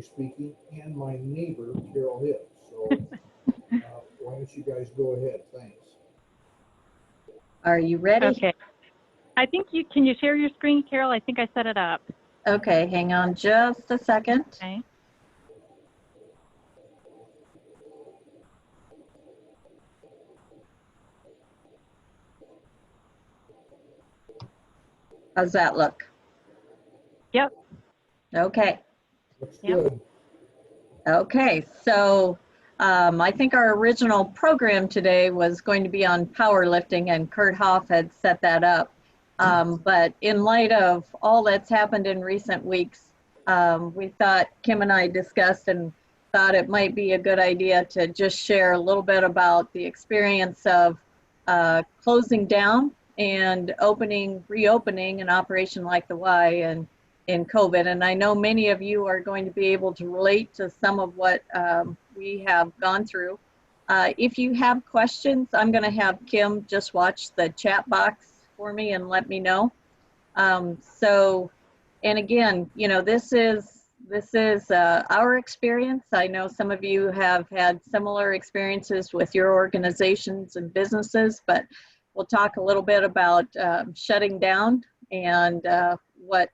speaking, and my neighbor, Carol Hibbs. So why don't you guys go ahead? Thanks. Are you ready? Okay. I think can you share your screen, Carol? I think I set it up. Okay, hang on just a second. Okay. How's that look? Yep. Okay. Looks Yep. good. Okay, so I think our original program today was going to be on powerlifting, and Kurt Hoff had set that up. But in light of all that's happened in recent weeks, we thought, Kim and I discussed and thought it might be a good idea to just share a little bit about the experience of closing down and reopening an operation like the Y and in COVID. And I know many of you are going to be able to relate to some of what we have gone through. If you have questions, I'm going to have Kim just watch the chat box for me and let me know. And again, you know, this is our experience. I know some of you have had similar experiences with your organizations and businesses, but we'll talk a little bit about shutting down and what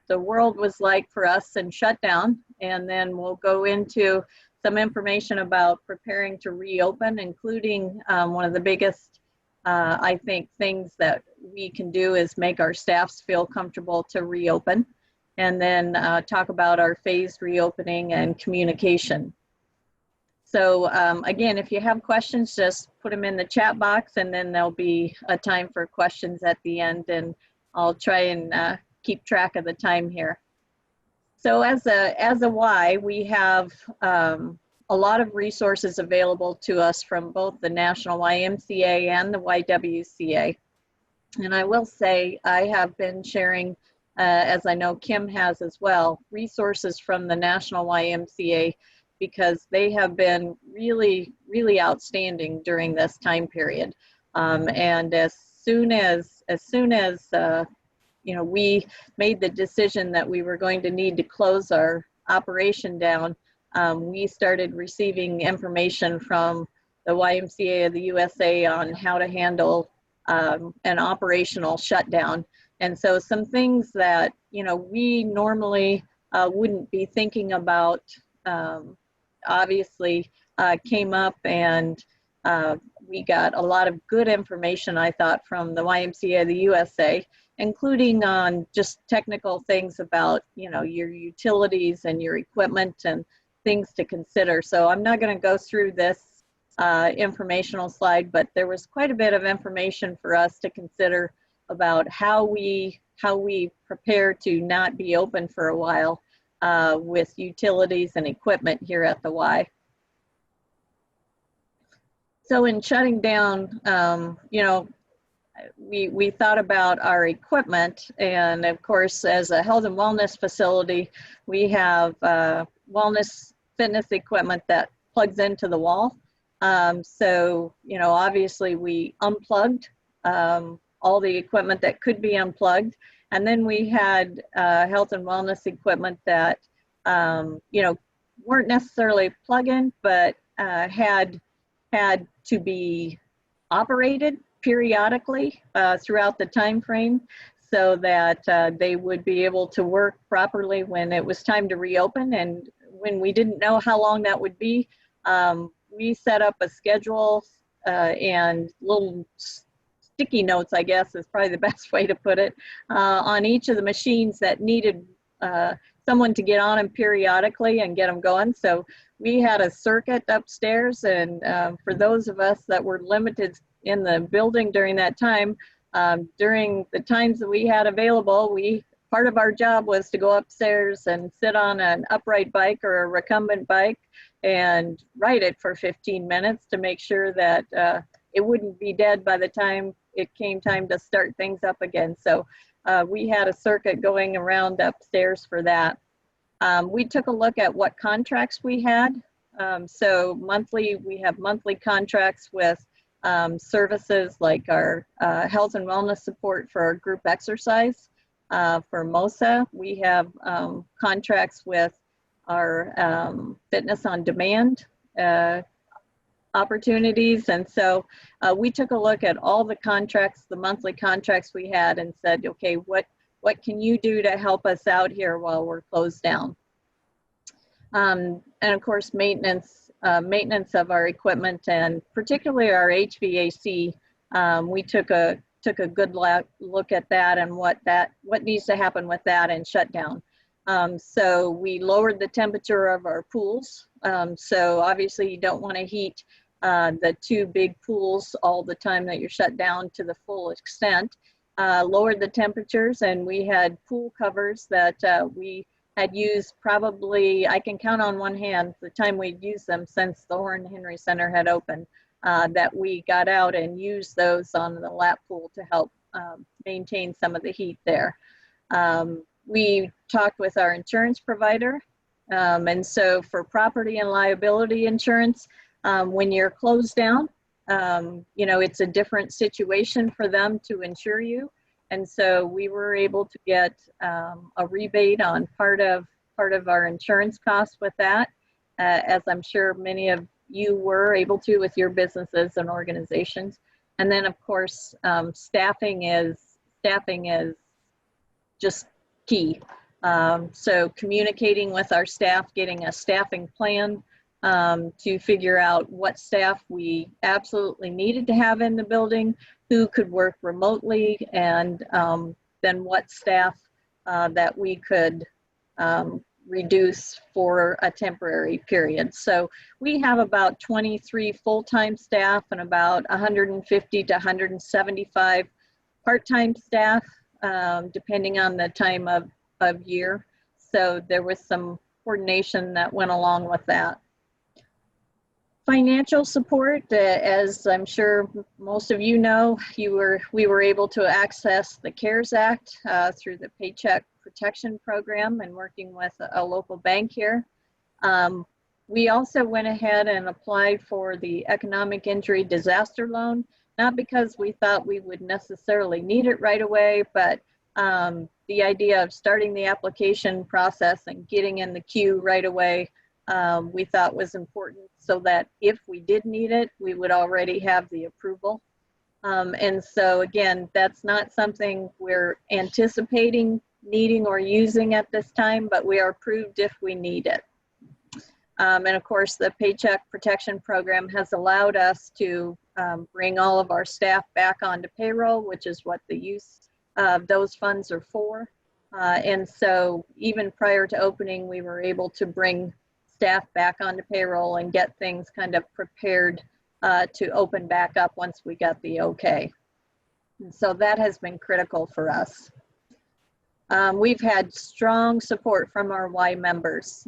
the world was like for us in shutdown, and then we'll go into some information about preparing to reopen, including one of the biggest, I think, things that we can do is make our staffs feel comfortable to reopen, and then talk about our phased reopening and communication. So again, if you have questions, just put them in the chat box, and then there'll be a time for questions at the end, and I'll try and keep track of the time here. So as a Y, we have a lot of resources available to us from both the National YMCA and the YWCA. And I will say I have been sharing, as I know Kim has as well, resources from the National YMCA because they have been really, really outstanding during this time period. And as soon as you know, we made the decision that we were going to need to close our operation down, we started receiving information from the YMCA of the USA on how to handle an operational shutdown. And so some things that, you know, we normally wouldn't be thinking about obviously came up, and we got a lot of good information, I thought, from the YMCA of the USA, including on just technical things about, you know, your utilities and your equipment and things to consider. So I'm not going to go through this informational slide, but there was quite a bit of information for us to consider about how we prepare to not be open for a while with utilities and equipment here at the Y. So in shutting down, you know, we thought about our equipment, and of course, as a health and wellness facility, we have wellness fitness equipment that plugs into the wall. So, you know, obviously we unplugged all the equipment that could be unplugged. And then we had health and wellness equipment that, you know, weren't necessarily plug-in, but had to be operated periodically throughout the time frame so that they would be able to work properly when it was time to reopen. And when we didn't know how long that would be, we set up a schedule and little sticky notes, I guess is probably the best way to put it, on each of the machines that needed someone to get on them periodically and get them going. So we had a circuit upstairs, and for those of us that were limited in the building during that time, during the times that we had available, part of our job was to go upstairs and sit on an upright bike or a recumbent bike and ride it for 15 minutes to make sure that it wouldn't be dead by the time it came time to start things up again. So we had a circuit going around upstairs for that. We took a look at what contracts we had. So we have monthly contracts with services like our health and wellness support for our group exercise. For MOSA, we have contracts with fitness on demand opportunities. And so we took a look at all the contracts, the monthly contracts we had, and said, okay, what can you do to help us out here while we're closed down? And of course, maintenance of our equipment, and particularly our HVAC. We took a good look at that and what needs to happen with that and shut down. So we lowered the temperature of our pools. So obviously you don't want to heat the two big pools all the time that you're shut down to the full extent. Lowered the temperatures, and we had pool covers that we had used probably, I can count on one hand the time we'd used them since the Horn Henry Center had opened, that we got out and used those on the lap pool to help maintain some of the heat there. We talked with our insurance provider, and so for property and liability insurance, when you're closed down, you know, it's a different situation for them to insure you. And so we were able to get a rebate on part of our insurance costs with that, as I'm sure many of you were able to with your businesses and organizations. And then of course, staffing is just key. So communicating with our staff, getting a staffing plan to figure out what staff we absolutely needed to have in the building, who could work remotely, and then what staff that we could reduce for a temporary period. So we have about 23 full-time staff and about 150 to 175 part-time staff, depending on the time of year. So there was some coordination that went along with that. Financial support, as I'm sure most of you know, we were able to access the CARES Act through the Paycheck Protection Program and working with a local bank here. We also went ahead and applied for the Economic Injury Disaster Loan, not because we thought we would necessarily need it right away, but the idea of starting the application process and getting in the queue right away, we thought was important, so that if we did need it, we would already have the approval. And so again, that's not something we're anticipating needing or using at this time, but we are approved if we need it. And of course, the Paycheck Protection Program has allowed us to bring all of our staff back onto payroll, which is what the use of those funds are for. And so even prior to opening, we were able to bring staff back onto payroll and get things kind of prepared to open back up once we got the okay. And so that has been critical for us. We've had strong support from our Y members.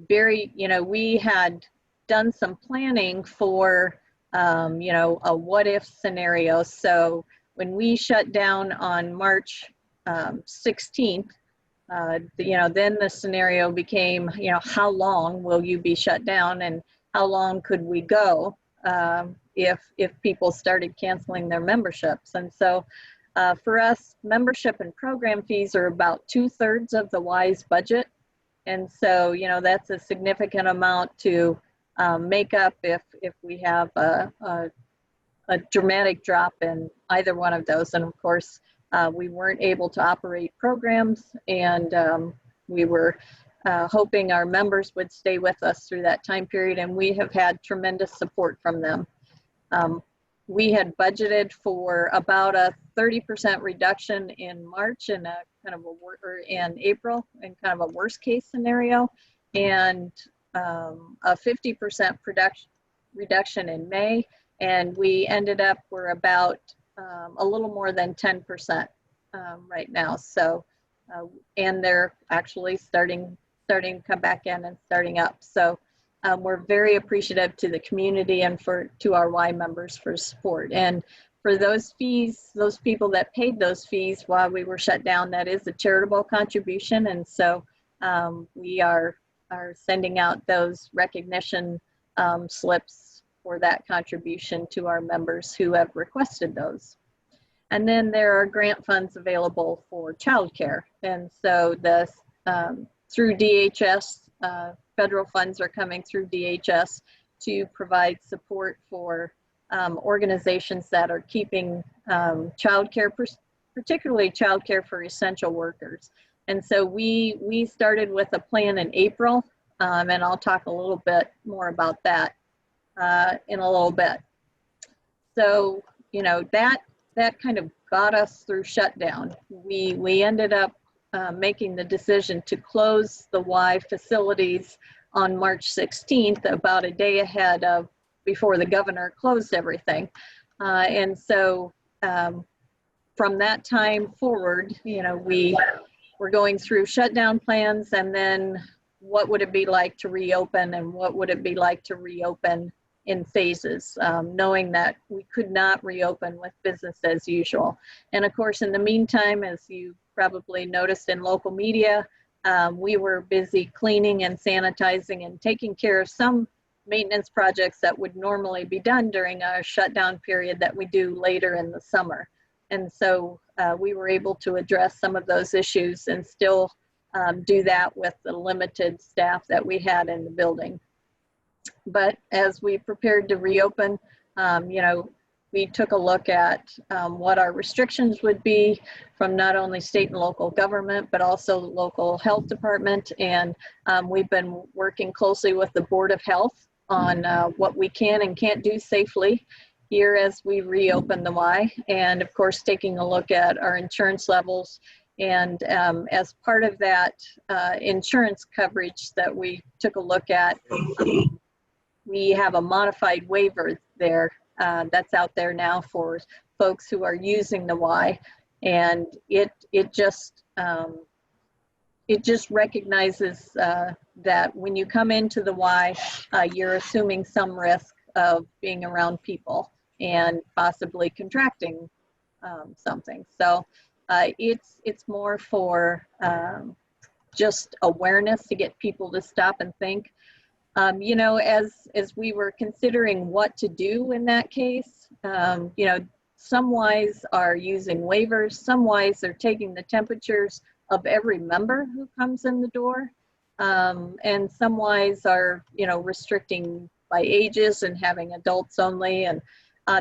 We had done some planning for, a what if scenario. So when we shut down on March 16th, then the scenario became, how long will you be shut down, and how long could we go if people started canceling their memberships? And so for us, membership and program fees are about 2/3 of the Y's budget. And so, that's a significant amount to make up if we have a dramatic drop in either one of those. And of course, we weren't able to operate programs, and we were hoping our members would stay with us through that time period, and we have had tremendous support from them. We had budgeted for about a 30% reduction in March and in April in kind of a worst case scenario, and a 50% reduction in May, and we ended up, we're about a little more than 10% right now. So, and they're actually starting to come back in and starting up. So we're very appreciative to the community and to our Y members for support. And for those fees, those people that paid those fees while we were shut down, that is a charitable contribution. And so we are sending out those recognition slips for that contribution to our members who have requested those. And then there are grant funds available for childcare. And so through DHS, federal funds are coming through DHS to provide support for organizations that are keeping childcare, particularly childcare for essential workers. And so we started with a plan in April, and I'll talk a little bit more about that in a little bit. So, you know, that kind of got us through shutdown. We ended up making the decision to close the Y facilities on March 16th, about a day ahead of before the governor closed everything. And so from that time forward, you know, we were going through shutdown plans, and then what would it be like to reopen, and what would it be like to reopen in phases, knowing that we could not reopen with business as usual. And of course, in the meantime, as you probably noticed in local media, we were busy cleaning and sanitizing and taking care of some maintenance projects that would normally be done during a shutdown period that we do later in the summer. And so we were able to address some of those issues and still do that with the limited staff that we had in the building. But as we prepared to reopen, you know, we took a look at what our restrictions would be from not only state and local government, but also local health department. And we've been working closely with the Board of Health on what we can and can't do safely here as we reopen the Y. And of course, taking a look at our insurance levels. And as part of that insurance coverage that we took a look at, we have a modified waiver there that's out there now for folks who are using the Y, and it just recognizes that when you come into the Y, you're assuming some risk of being around people and possibly contracting something. So it's more for just awareness to get people to stop and think. You know, as we were considering what to do in that case, you know, some Ys are using waivers, some Ys are taking the temperatures of every member who comes in the door, and some Ys are, you know, restricting by ages and having adults only, and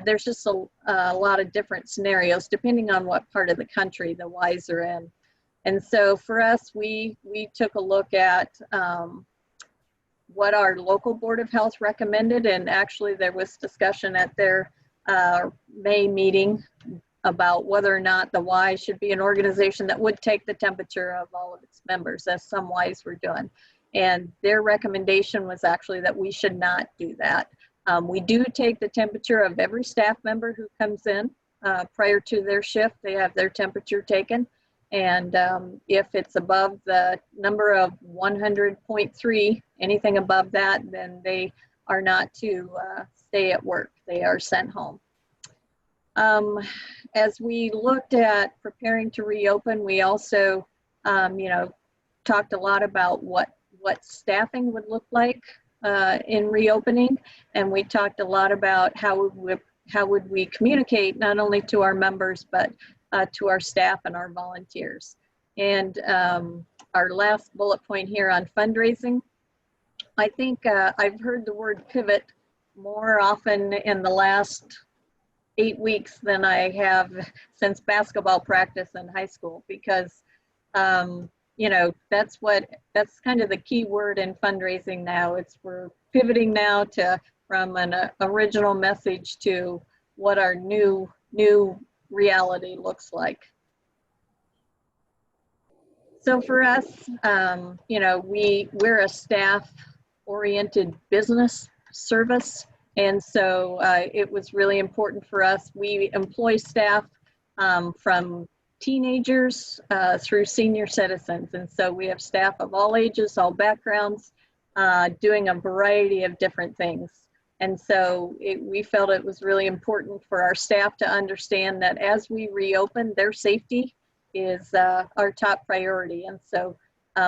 there's just a lot of different scenarios depending on what part of the country the Ys are in. And so for us, we took a look at what our local Board of Health recommended, and actually there was discussion at their May meeting about whether or not the Y should be an organization that would take the temperature of all of its members, as some Ys were doing. And their recommendation was actually that we should not do that. We do take the temperature of every staff member who comes in prior to their shift. They have their temperature taken. And if it's above the number of 100.3, anything above that, then they are not to stay at work. They are sent home. As we looked at preparing to reopen, we also, you know, talked a lot about what staffing would look like in reopening, and we talked a lot about how would we communicate not only to our members but to our staff and our volunteers. And our last bullet point here on fundraising, I think I've heard the word pivot more often in the last 8 weeks than I have since basketball practice in high school, because you know, that's kind of the key word in fundraising now. We're pivoting now from an original message to what our new reality looks like. So for us, you know, we're a staff-oriented business service, and so it was really important for us. We employ staff from teenagers through senior citizens, and so we have staff of all ages, all backgrounds, doing a variety of different things. And so we felt it was really important for our staff to understand that as we reopen, their safety is our top priority. And so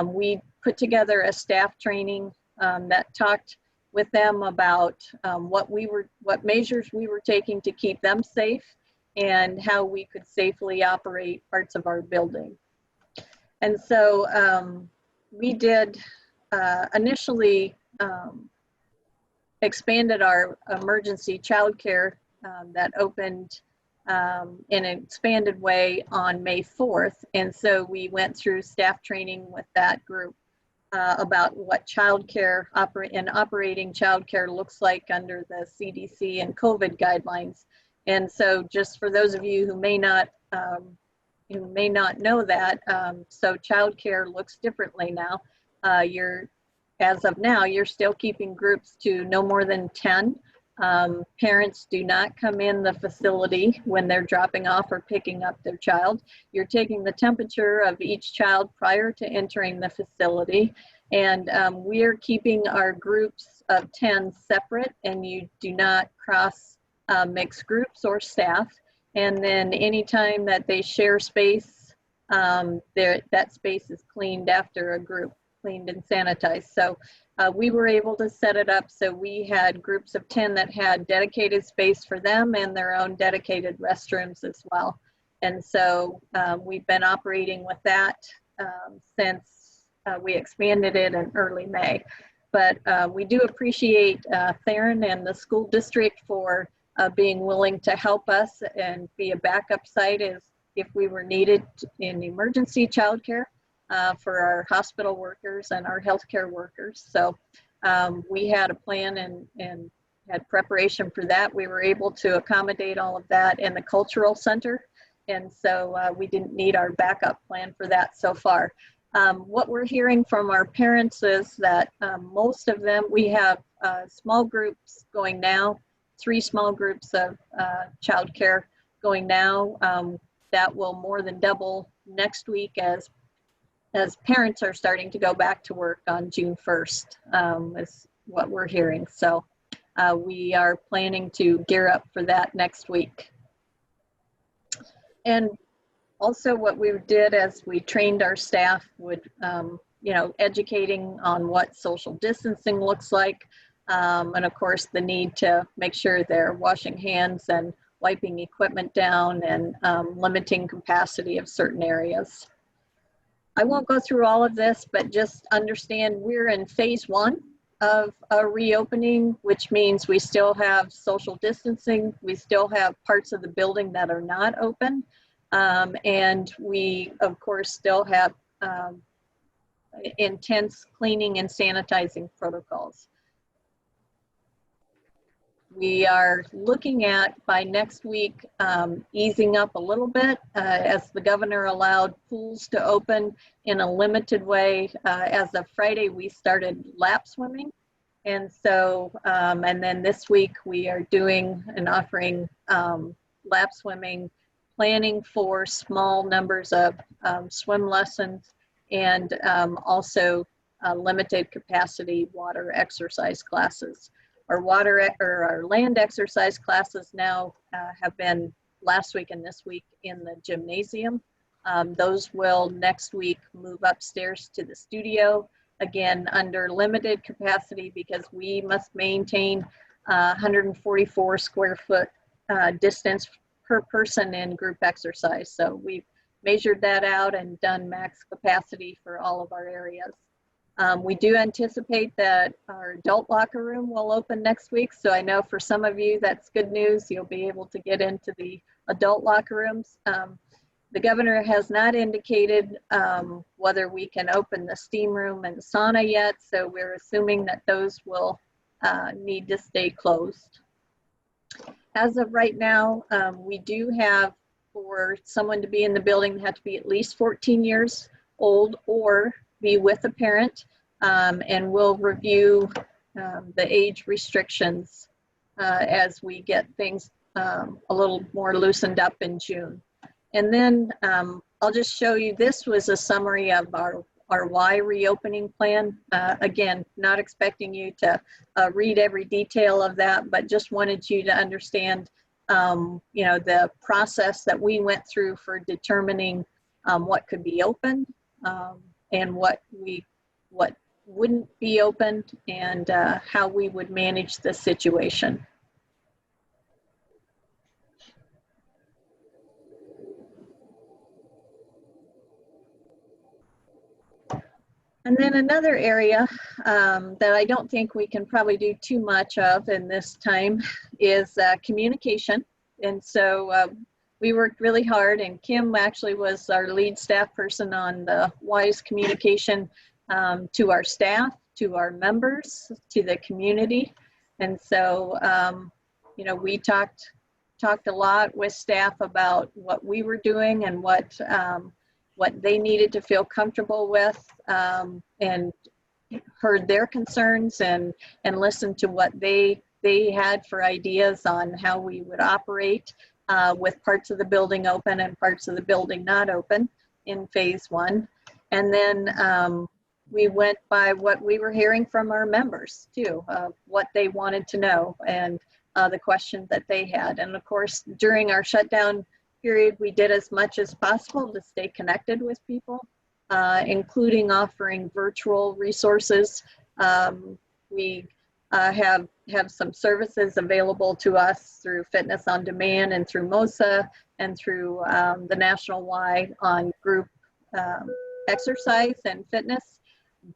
we put together a staff training that talked with them about what measures we were taking to keep them safe and how we could safely operate parts of our building. And so we did initially expanded our emergency childcare that opened in an expanded way on May 4th. And so we went through staff training with that group about what childcare operating childcare looks like under the CDC and COVID guidelines. And so just for those of you who may not know that, so childcare looks differently now. As of now, you're still keeping groups to no more than 10. Parents do not come in the facility when they're dropping off or picking up their child. You're taking the temperature of each child prior to entering the facility. And we're keeping our groups of 10 separate, and you do not cross mix groups or staff. And then anytime that they share space, that space is cleaned after a group, cleaned and sanitized. So we were able to set it up so we had groups of 10 that had dedicated space for them and their own dedicated restrooms as well. And so we've been operating with that since we expanded it in early May. But we do appreciate Theron and the school district for being willing to help us and be a backup site if we were needed in emergency childcare for our hospital workers and our healthcare workers. So we had a plan and had preparation for that. We were able to accommodate all of that in the cultural center. And so we didn't need our backup plan for that so far. What we're hearing from our parents is that most of them, we have small groups going now, 3 small groups of childcare going now. That will more than double next week as parents are starting to go back to work on June 1st, is what we're hearing. So we are planning to gear up for that next week. And also what we did as we trained our staff would, educating on what social distancing looks like. And of course the need to make sure they're washing hands and wiping equipment down and limiting capacity of certain areas. I won't go through all of this, but just understand we're in phase 1 of a reopening, which means we still have social distancing. We still have parts of the building that are not open. And we, of course, still have intense cleaning and sanitizing protocols. We are looking at, by next week, easing up a little bit as the governor allowed pools to open in a limited way. As of Friday, we started lap swimming. And so, and then this week we are doing and offering lap swimming, planning for small numbers of swim lessons, and also limited capacity water exercise classes. Our land exercise classes now have been last week and this week in the gymnasium. Those will next week move upstairs to the studio, again under limited capacity because we must maintain 144 square foot distance per person in group exercise. So we've measured that out and done max capacity for all of our areas. We do anticipate that our adult locker room will open next week. So I know for some of you, that's good news. You'll be able to get into the adult locker rooms. The governor has not indicated whether we can open the steam room and sauna yet. So we're assuming that those will need to stay closed. As of right now, we do have, for someone to be in the building, they have to be at least 14 years old or be with a parent, and we'll review the age restrictions as we get things a little more loosened up in June. And then I'll just show you, this was a summary of our Y reopening plan. Again, not expecting you to read every detail of that, but just wanted you to understand the process that we went through for determining what could be opened and what wouldn't be opened, and how we would manage the situation. And then another area that I don't think we can probably do too much of in this time is communication. And so we worked really hard, and Kim actually was our lead staff person on the WISE communication to our staff, to our members, to the community. And so, you know, we talked a lot with staff about what we were doing and what they needed to feel comfortable with, and heard their concerns and listened to what they had for ideas on how we would operate with parts of the building open and parts of the building not open in phase one. And then we went by what we were hearing from our members too, what they wanted to know and the questions that they had. And of course, during our shutdown period, we did as much as possible to stay connected with people, including offering virtual resources. We have some services available to us through Fitness on Demand and through MOSA and through the National Y on group exercise and fitness.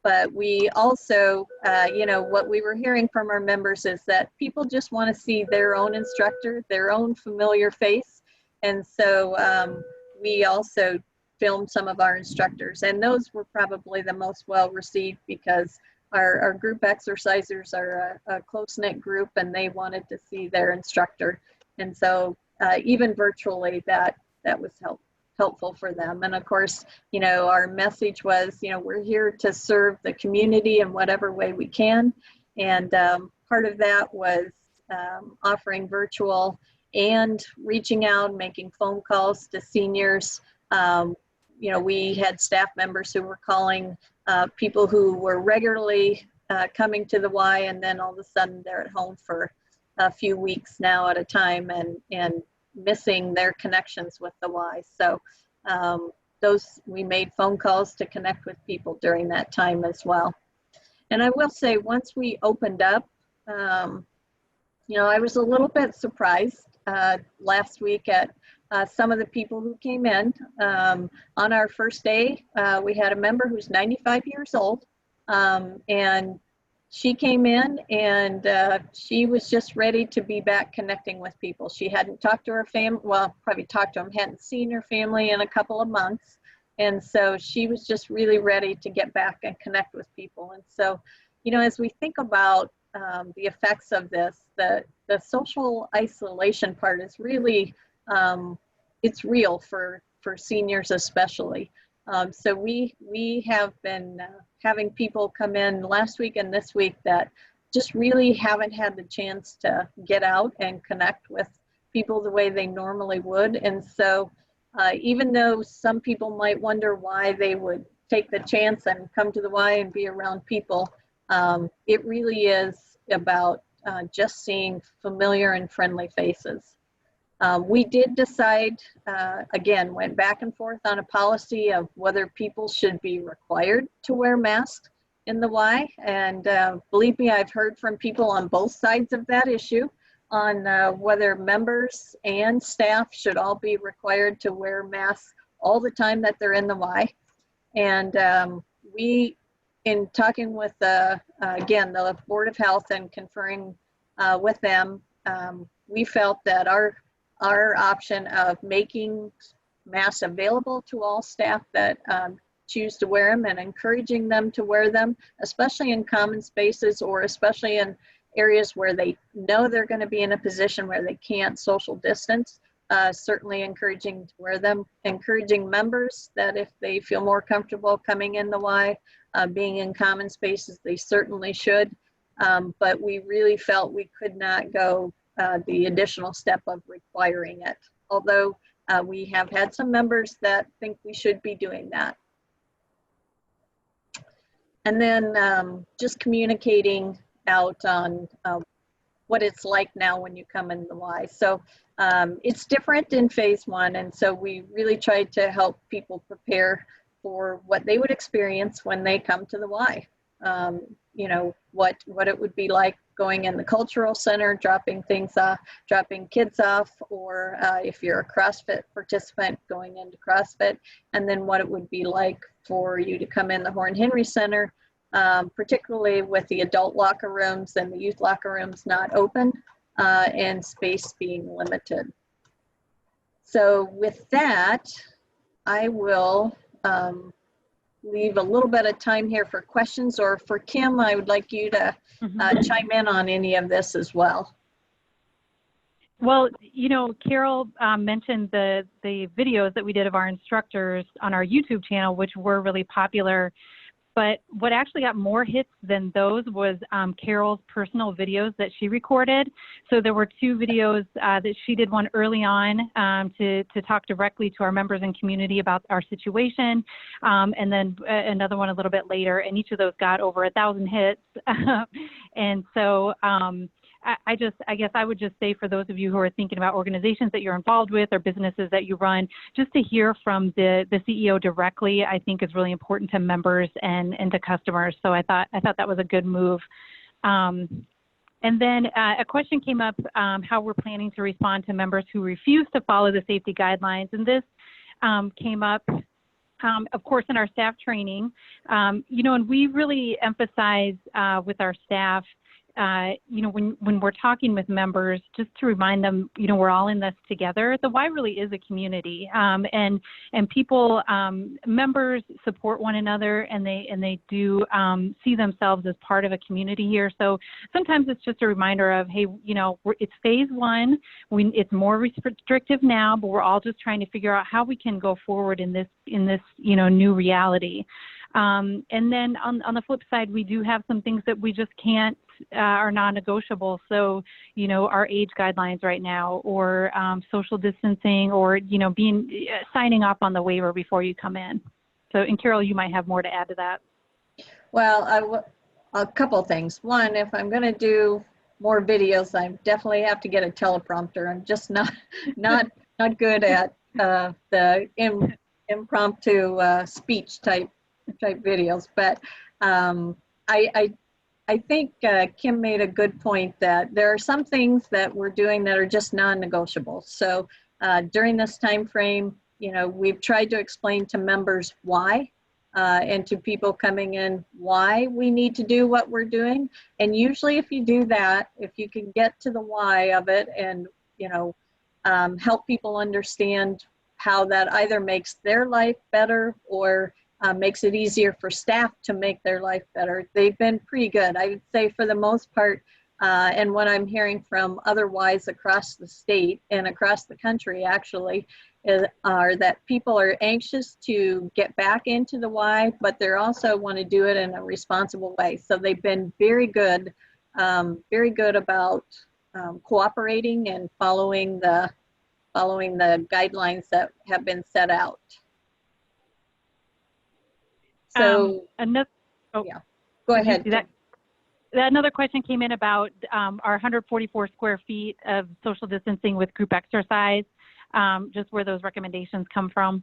But we also, you know, what we were hearing from our members is that people just want to see their own instructor, their own familiar face. And so we also filmed some of our instructors, and those were probably the most well received because our group exercisers are a close-knit group and they wanted to see their instructor. And so even virtually that was helpful for them. And of course, you know, our message was, you know, we're here to serve the community in whatever way we can. And part of that was offering virtual and reaching out, making phone calls to seniors. You know, we had staff members who were calling people who were regularly coming to the Y, and then all of a sudden they're at home for a few weeks now at a time and missing their connections with the Y. So we made phone calls to connect with people during that time as well. And I will say, once we opened up, you know, I was a little bit surprised last week at some of the people who came in. On our first day, we had a member who's 95 years old, and she came in and she was just ready to be back connecting with people. She hadn't talked to her family, well, probably talked to them, hadn't seen her family in a couple of months. And so she was just really ready to get back and connect with people. And so, you know, as we think about the effects of this, the social isolation part is really, it's real for seniors especially. So we have been having people come in last week and this week that just really haven't had the chance to get out and connect with people the way they normally would. And so even though some people might wonder why they would take the chance and come to the Y and be around people, it really is about just seeing familiar and friendly faces. We did decide, again, went back and forth on a policy of whether people should be required to wear masks in the Y. And believe me, I've heard from people on both sides of that issue on whether members and staff should all be required to wear masks all the time that they're in the Y. And we, in talking with, again, the Board of Health and conferring with them, we felt that our option of making masks available to all staff that choose to wear them and encouraging them to wear them, especially in common spaces or especially in areas where they know they're going to be in a position where they can't social distance, certainly encouraging to wear them, encouraging members that if they feel more comfortable coming in the Y, being in common spaces, they certainly should. But we really felt we could not go the additional step of requiring it, although we have had some members that think we should be doing that. And then just communicating out on what it's like now when you come in the Y. So it's different in phase one, and so we really tried to help people prepare for what they would experience when they come to the Y. you know, what it would be like going in the cultural center, dropping kids off, or if you're a CrossFit participant, going into CrossFit, and then what it would be like for you to come in the Horn Henry Center, particularly with the adult locker rooms and the youth locker rooms not open, and space being limited. So with that, I will leave a little bit of time here for questions, or for Kim, I would like you to chime in on any of this as well. Well, you know, Carol mentioned the videos that we did of our instructors on our YouTube channel, which were really popular. But what actually got more hits than those was Carol's personal videos that she recorded. So there were 2 videos that she did, one early on to talk directly to our members and community about our situation, and then another one a little bit later, and each of those got over 1,000 hits. And so I guess I would just say, for those of you who are thinking about organizations that you're involved with or businesses that you run, just to hear from the CEO directly, I think is really important to members and to customers. So I thought that was a good move. And then a question came up, how we're planning to respond to members who refuse to follow the safety guidelines. And this came up, of course, in our staff training, you know, and we really emphasize with our staff, you know, when we're talking with members, just to remind them, you know, we're all in this together. The Y really is a community, and people, members support one another, and they do see themselves as part of a community here. So sometimes it's just a reminder of, hey, you know, it's phase 1. It's more restrictive now, but we're all just trying to figure out how we can go forward in this you know, new reality. And then on the flip side, we do have some things that we just can't, are non-negotiable. So, you know, our age guidelines right now, or social distancing, or, you know, signing off on the waiver before you come in. So, and Carol, you might have more to add to that. Well, a couple things. One, if I'm going to do more videos, I definitely have to get a teleprompter. I'm just not good at the impromptu speech type videos. But I think Kim made a good point that there are some things that we're doing that are just non-negotiable. So during this time frame, you know, we've tried to explain to members why, and to people coming in why we need to do what we're doing. And usually if you do that, if you can get to the why of it, and, you know, help people understand how that either makes their life better or makes it easier for staff to make their life better, they've been pretty good. I would say for the most part, and what I'm hearing from other Ys across the state and across the country actually, are that people are anxious to get back into the Y, but they also want to do it in a responsible way. So they've been very good about cooperating and following the guidelines that have been set out. So yeah, go ahead. Another question came in about our 144 square feet of social distancing with group exercise, just where those recommendations come from.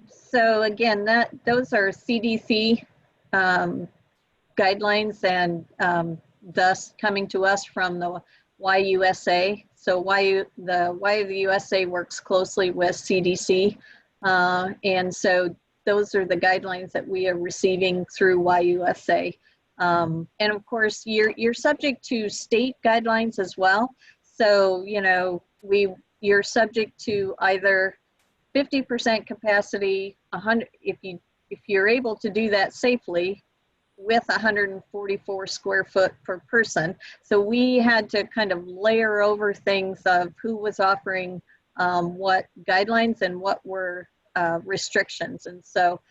So again, those are CDC guidelines, and thus coming to us from the YUSA. So the Y of the USA works closely with CDC, and so those are the guidelines that we are receiving through YUSA. And of course, you're subject to state guidelines as well. So, you know, you're subject to either 50% capacity, 100, if you're able to do that safely, with 144 square foot per person. So we had to kind of layer over things of who was offering what guidelines and what were restrictions. And so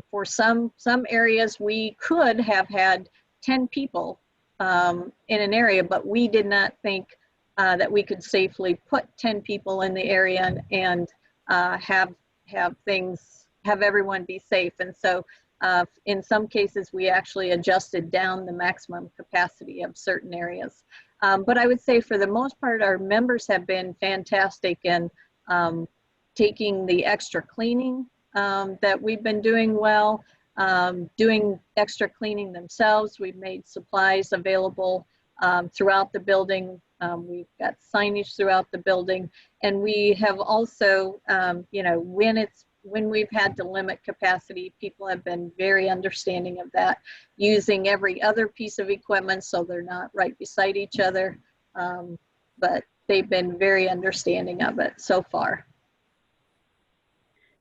for some areas we could have had 10 people in an area, but we did not think that we could safely put 10 people in the area and have everyone be safe. And so in some cases we actually adjusted down the maximum capacity of certain areas. But I would say for the most part, our members have been fantastic in taking the extra cleaning that we've been doing well. doing extra cleaning themselves. We've made supplies available throughout the building. We've got signage throughout the building, and we have also, you know, when we've had to limit capacity, people have been very understanding of that, using every other piece of equipment so they're not right beside each other. But they've been very understanding of it so far.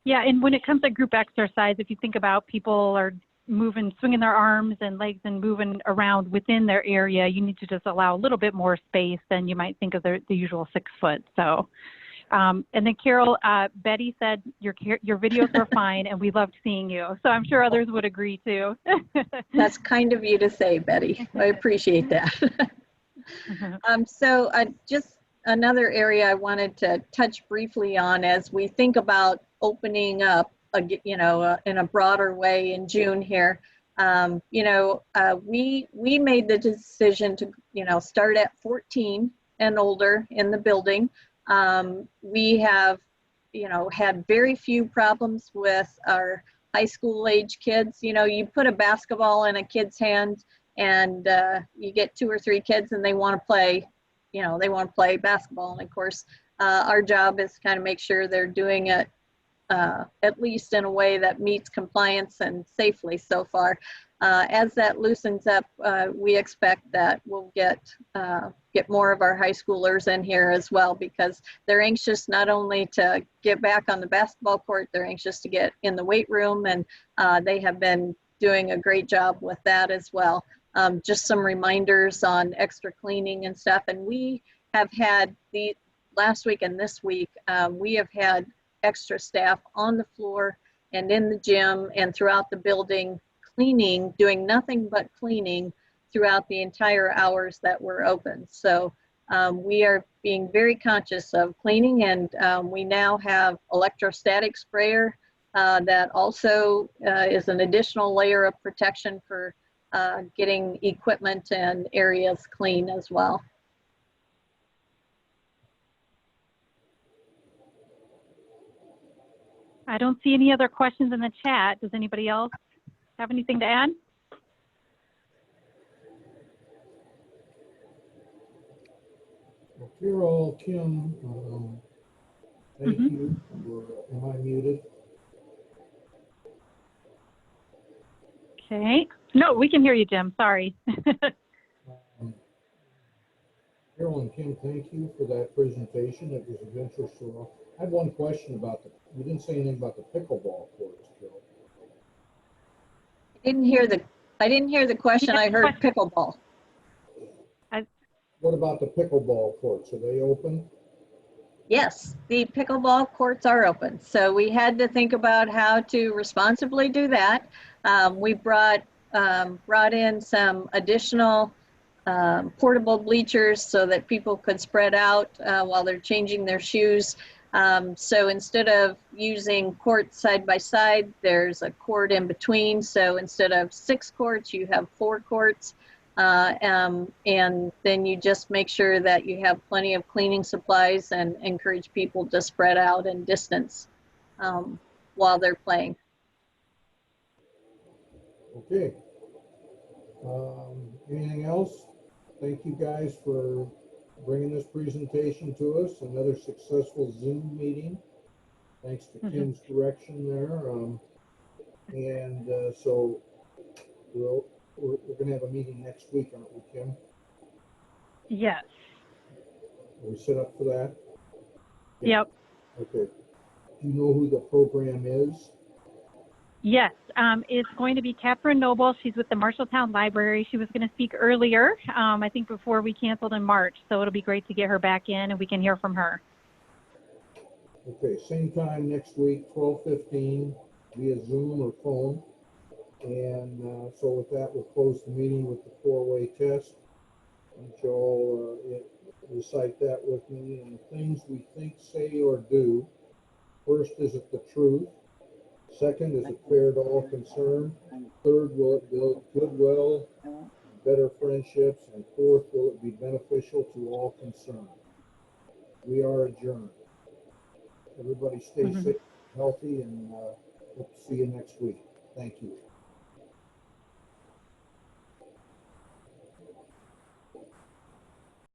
Yeah, and when it comes to group exercise, if you think about people are moving, swinging their arms and legs and moving around within their area, you need to just allow a little bit more space than you might think of the usual 6 foot. So, and then Carol, Betty said your videos were fine and we loved seeing you. So I'm sure others would agree too. That's kind of you to say, Betty. I appreciate that. So just another area I wanted to touch briefly on as we think about opening up, you know, in a broader way in June here. You know, we made the decision to, you know, start at 14 and older in the building. We have, you know, had very few problems with our high school age kids. You know, you put a basketball in a kid's hand and you get 2 or 3 kids and they want to play, you know, they want to play basketball. And of course, our job is to kind of make sure they're doing it at least in a way that meets compliance and safely so far. As that loosens up, we expect that we'll get more of our high schoolers in here as well, because they're anxious not only to get back on the basketball court, they're anxious to get in the weight room, and they have been doing a great job with that as well. Just some reminders on extra cleaning and stuff. And we have had the last week and this week, we have had extra staff on the floor and in the gym and throughout the building cleaning, doing nothing but cleaning throughout the entire hours that we're open. So we are being very conscious of cleaning, and we now have electrostatic sprayer that also is an additional layer of protection for getting equipment and areas clean as well. I don't see any other questions in the chat. Does anybody else have anything to add? Well, Carol, Kim, thank you. Am I muted? Okay. No, we can hear you, Jim. Sorry. Carol and Kim, thank you for that presentation. It was of interest to all. I have one question about you didn't say anything about the pickleball courts, Carol. I didn't hear the question. I heard pickleball. What about the pickleball courts? Are they open? Yes, the pickleball courts are open. So we had to think about how to responsibly do that. We brought in some additional portable bleachers so that people could spread out while they're changing their shoes. So instead of using courts side by side, there's a court in between. So instead of 6 courts, you have 4 courts. And then you just make sure that you have plenty of cleaning supplies and encourage people to spread out and distance while they're playing. Okay. Anything else? Thank you guys for bringing this presentation to us. Another successful Zoom meeting. Thanks to Kim's direction there. So we're going to have a meeting next week, aren't we, Kim? Yes. Are we set up for that? Yeah. Yep. Okay. Do you know who the program is? Yes, it's going to be Catherine Noble. She's with the Marshalltown Library. She was going to speak earlier, I think before we canceled in March. So it'll be great to get her back in and we can hear from her. Okay, same time next week, 12:15 via Zoom or phone. And so with that, we'll close the meeting with the 4-way test. And y'all recite that with me. And the things we think, say, or do. First, is it the truth? Second, is it fair to all concerned? Third, will it build goodwill, better friendships? And fourth, will it be beneficial to all concerned? We are adjourned. Everybody stay safe, healthy, and hope to see you next week. Thank you.